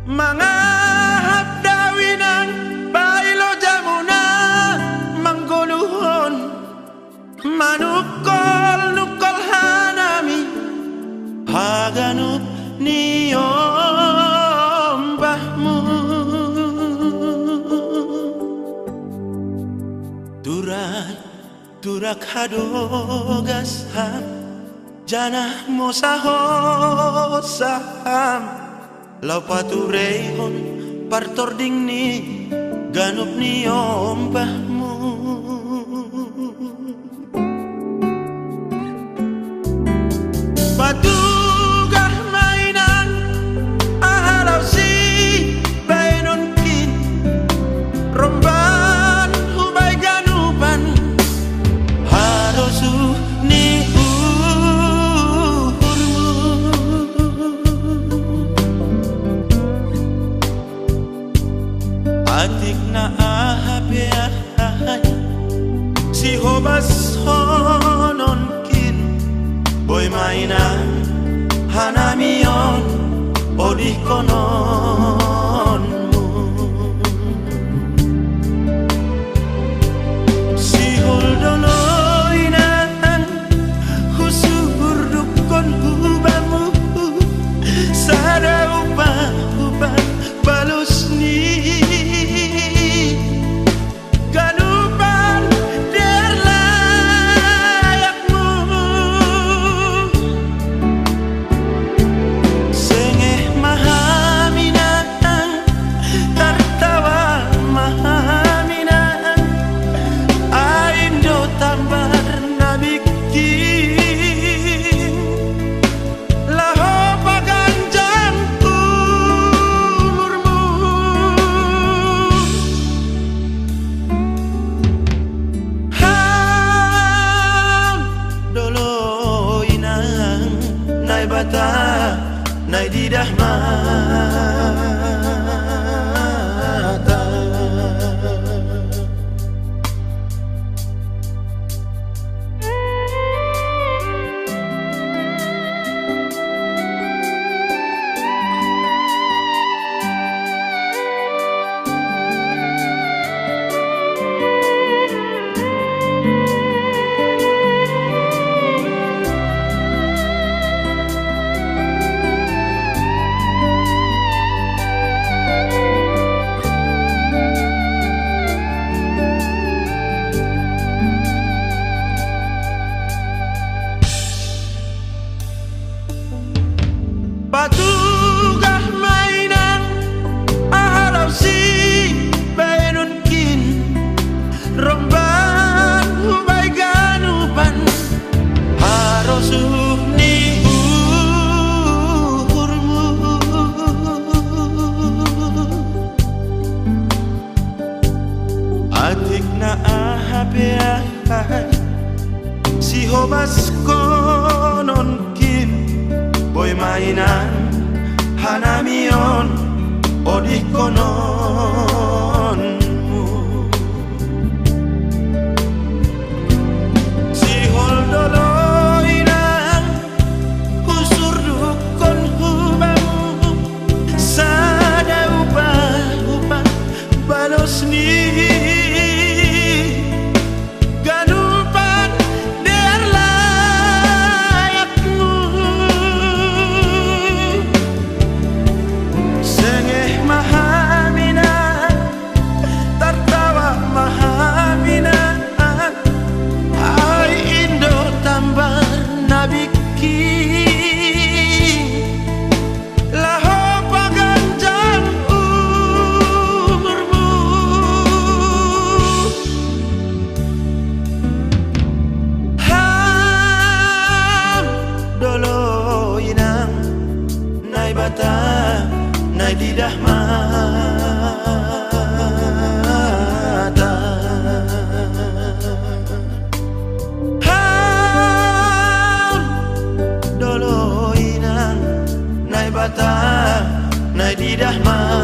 Mangahap dawinan bailo jamuna manggoluhon manukol nukol hanami haganup niombahmu durak hadogas ham janah mosahosaham lau paturehon partording ni ganup niombahmu patugah mainan ahalau si bainon kin romban hubai ganupan harosu ni uhurmu atik na ahabeahay si hobas honon boy mainan hanamion odih kononmu si holdoloinan husur dukon hubamu sada upah balus ni bata nai didah mata patugah mainan ahalau si bainon kin romban hubai ganupan harosuh ni uhurmu atik na ahabeahay si hobas konon boy mainan hanamion odih kononmu si holdoloinan husur dukon hubamu sada upah balos ni nai didah mata ham doloinan nai bata nai didah mata